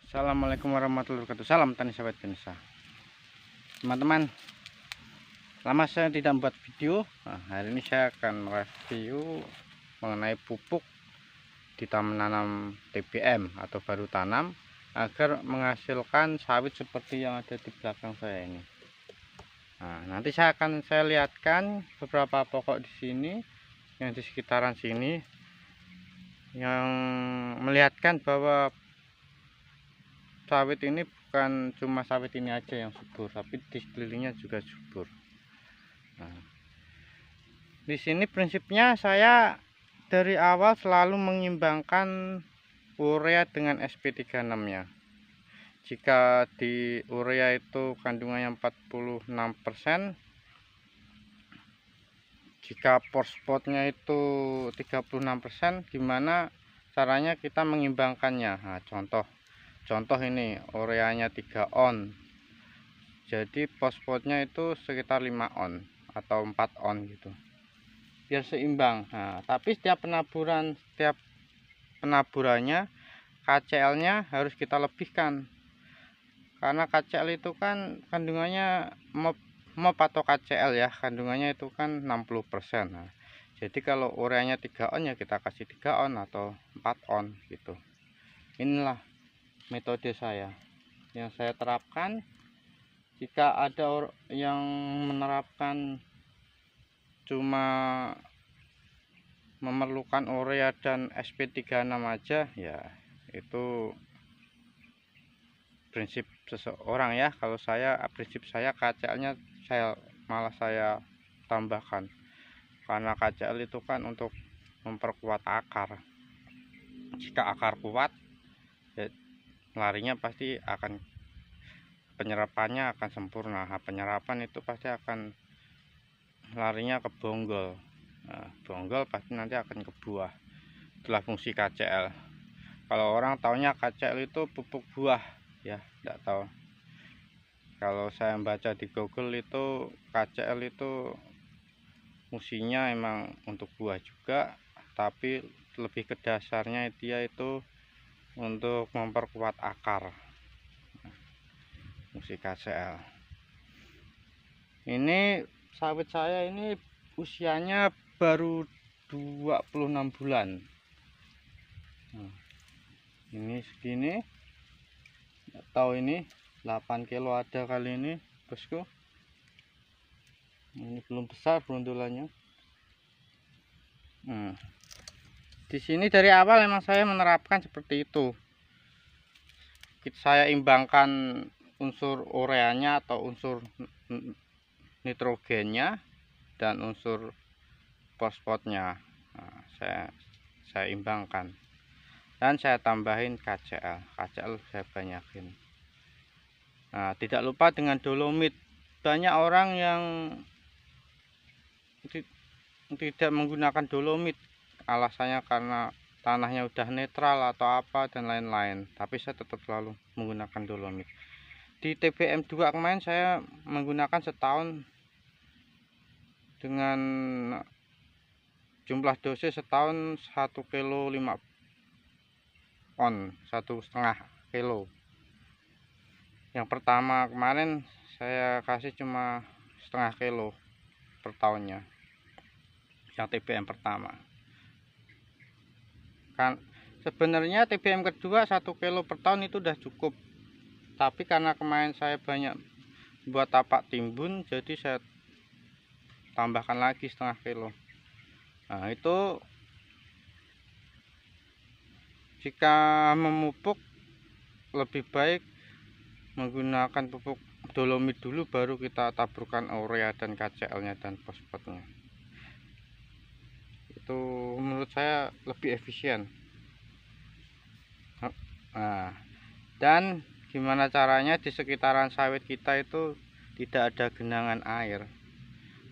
Assalamualaikum warahmatullahi wabarakatuh. Salam tani sahabat Ganesha. Teman-teman, lama saya tidak membuat video. Hari ini saya akan review mengenai pupuk di taman menanam TBM atau baru tanam agar menghasilkan sawit seperti yang ada di belakang saya ini. Nanti saya lihatkan beberapa pokok di sini, yang di sekitaran sini, yang melihatkan bahwa sawit ini bukan cuma sawit ini aja yang subur, tapi di sekelilingnya juga subur. Di sini prinsipnya saya dari awal selalu mengimbangkan urea dengan SP36 nya. Jika di urea itu kandungannya 46%, jika phosphotnya itu 36%, gimana caranya kita mengimbangkannya? Contoh ini ureanya 3 on, jadi fosfatnya itu sekitar 5 on atau 4 on gitu, biar seimbang. Tapi setiap penaburannya KCl-nya harus kita lebihkan, karena KCl itu kan kandungannya MOP atau KCl ya, kandungannya itu kan 60%. Jadi kalau ureanya 3 on ya kita kasih 3 on atau 4 on gitu. Inilah metode saya yang saya terapkan. Jika ada yang menerapkan cuma memerlukan urea dan SP36 aja, ya itu prinsip seseorang ya. Kalau prinsip saya KCl-nya malah saya tambahkan, karena KCl itu kan untuk memperkuat akar. Jika akar kuat, ya larinya pasti akan, penyerapannya akan sempurna. Penyerapan itu pasti akan larinya ke bonggol. Bonggol pasti nanti akan ke buah. Itulah fungsi KCl. Kalau orang taunya KCl itu pupuk buah ya, tidak tahu. Kalau saya baca di Google itu KCl itu fungsinya emang untuk buah juga, tapi lebih ke dasarnya dia itu untuk memperkuat akar. Fungsi KCl ini, sawit saya ini usianya baru 26 bulan. Ini segini, nggak tahu ini 8 kilo ada kali ini bosku. Ini belum besar beruntulannya. Di sini dari awal memang saya menerapkan seperti itu. Saya imbangkan unsur ureanya atau unsur nitrogennya dan unsur fosfatnya. Saya imbangkan dan saya tambahin KCl saya banyakin. Tidak lupa dengan dolomit. Banyak orang yang tidak menggunakan dolomit, alasannya karena tanahnya udah netral atau apa dan lain-lain, tapi saya tetap selalu menggunakan dolomit. Di TBM 2 kemarin saya menggunakan setahun dengan jumlah dosis setahun 1,5 kilo on, 1,5 kilo. Yang pertama kemarin saya kasih cuma setengah kilo per tahunnya, yang TBM pertama. Kan sebenarnya TBM kedua 1 kilo per tahun itu udah cukup, tapi karena kemarin saya banyak buat tapak timbun, jadi saya tambahkan lagi setengah kilo. Itu jika memupuk lebih baik menggunakan pupuk dolomit dulu, baru kita taburkan urea dan KCl nya dan fosfatnya. Itu menurut saya lebih efisien. Dan gimana caranya di sekitaran sawit kita itu tidak ada genangan air.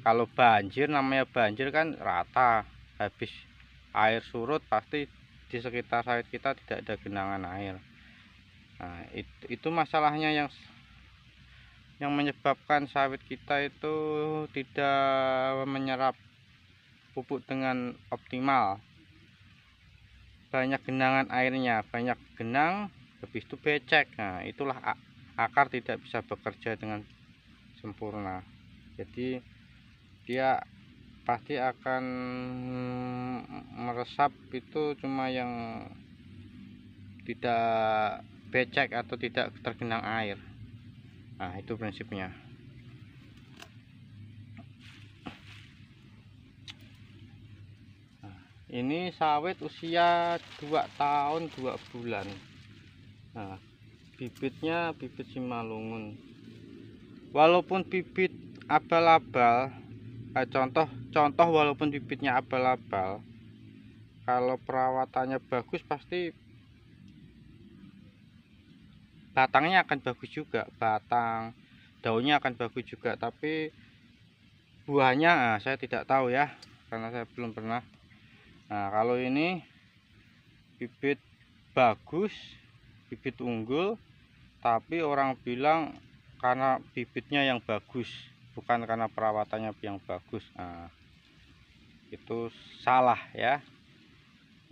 Kalau banjir, namanya banjir kan rata, habis air surut pasti di sekitar sawit kita tidak ada genangan air. Itu masalahnya yang menyebabkan sawit kita itu tidak menyerap pupuk dengan optimal. Banyak genangan airnya, banyak genang, habis itu becek. Nah, itulah akar tidak bisa bekerja dengan sempurna. Jadi dia pasti akan meresap itu cuma yang tidak becek atau tidak tergenang air. Nah, itu prinsipnya. Nah, ini sawit usia 2 tahun 2 bulan. Nah, bibitnya bibit Simalungun. Walaupun bibit abal-abal, contoh walaupun bibitnya abal-abal, kalau perawatannya bagus pasti batangnya akan bagus juga, batang daunnya akan bagus juga. Tapi buahnya saya tidak tahu ya, karena saya belum pernah. Nah, kalau ini bibit bagus, bibit unggul, tapi orang bilang karena bibitnya yang bagus, bukan karena perawatannya yang bagus. Nah, itu salah ya.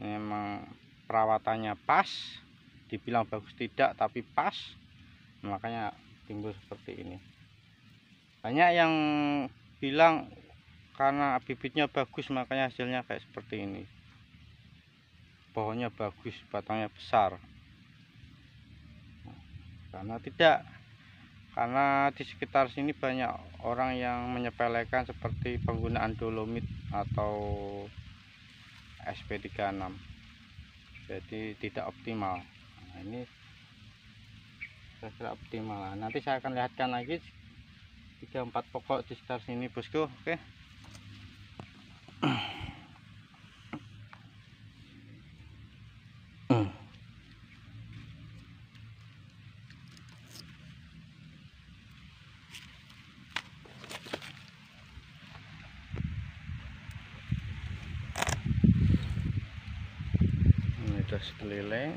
Memang perawatannya pas, dibilang bagus tidak, tapi pas, makanya timbul seperti ini. Banyak yang bilang karena bibitnya bagus makanya hasilnya kayak seperti ini, pohonnya bagus, batangnya besar. Karena tidak, karena di sekitar sini banyak orang yang menyepelekan seperti penggunaan dolomit atau SP36, jadi tidak optimal. Nah, ini saya optimal. Nanti saya akan lihatkan lagi 3-4 pokok di sekitar sini, bosku. Oke. Ini udah sekeliling.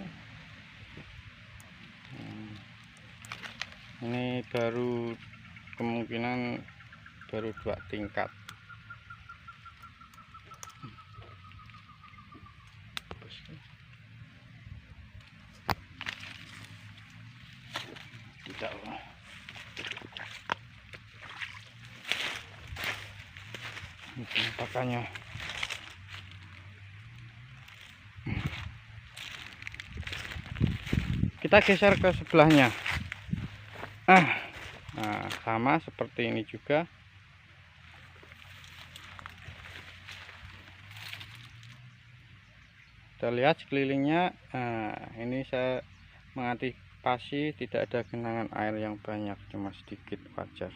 Ini baru, kemungkinan baru 2 tingkat. Tidak, ini penampakannya. Kita geser ke sebelahnya. Nah, sama seperti ini juga. Kita lihat sekelilingnya. Nah, ini saya mengantisipasi tidak ada genangan air yang banyak, cuma sedikit, wajar.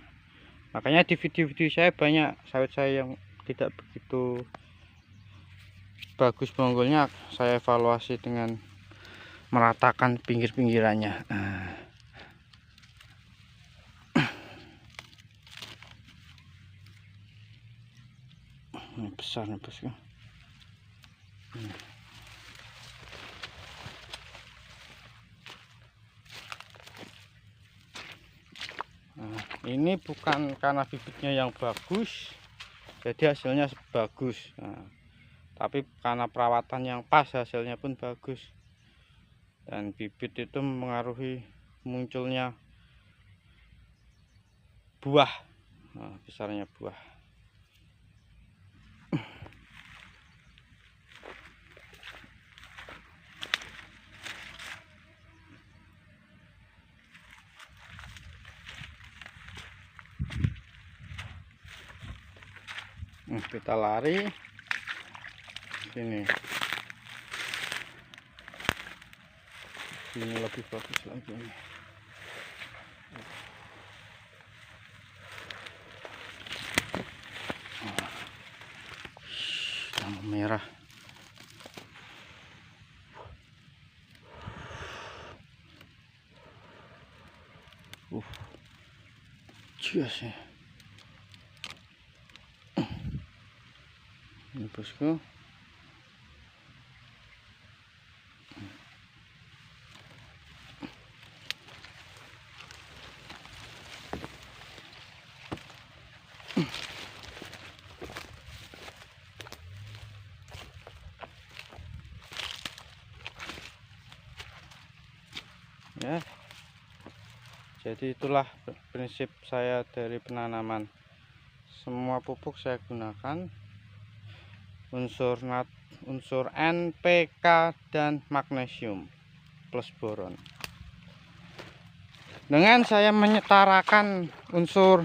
Makanya di video-video saya banyak sawit saya yang tidak begitu bagus bonggolnya, saya evaluasi dengan meratakan pinggir-pinggirannya. Ini besar nih, bosku. Nah, ini bukan karena bibitnya yang bagus jadi hasilnya bagus. Nah, tapi karena perawatan yang pas hasilnya pun bagus. Dan bibit itu mengaruhi munculnya buah, nah, besarnya buah. Kita lari sini lebih bagus lagi. Yang merah. Jelas ya. Ini, bosku. Jadi itulah prinsip saya dari penanaman. Semua pupuk saya gunakan unsur NPK dan magnesium plus boron. Dengan saya menyetarakan unsur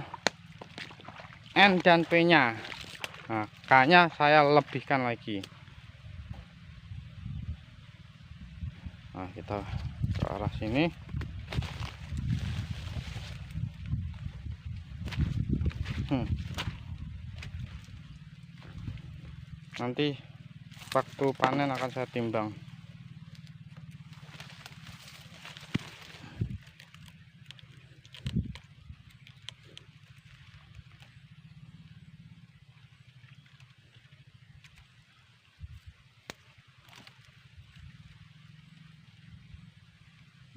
N dan P-nya, nah, K-nya saya lebihkan lagi. Nah, kita ke arah sini. Nanti waktu panen akan saya timbang.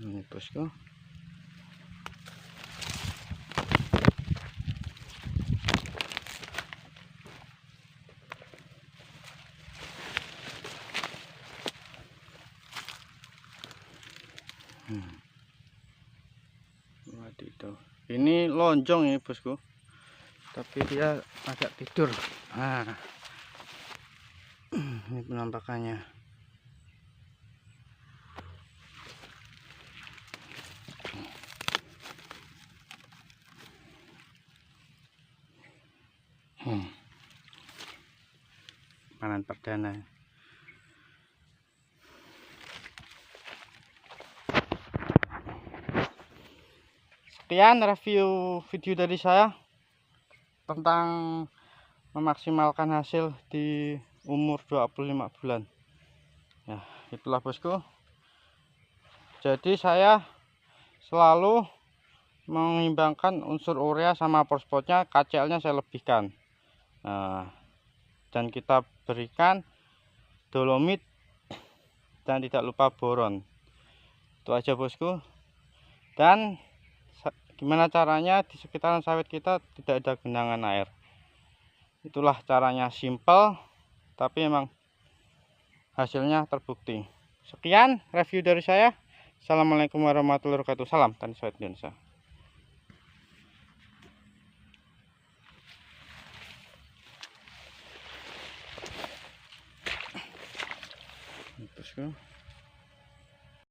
Ini bosku. Waduh, ini lonjong ini bosku, tapi dia agak tidur. Nah, ini penampakannya. Panen perdana. Sekian review video dari saya tentang memaksimalkan hasil di umur 25 bulan. Ya, itulah bosku. Jadi saya selalu mengimbangkan unsur urea sama fosfatnya, KCl-nya saya lebihkan. Nah, dan kita berikan dolomit dan tidak lupa boron. Itu aja bosku. Dan gimana caranya di sekitaran sawit kita tidak ada genangan air. Itulah caranya, simple tapi emang hasilnya terbukti. Sekian review dari saya. Assalamualaikum warahmatullahi wabarakatuh. Salam tani sawit Indonesia. Bosku.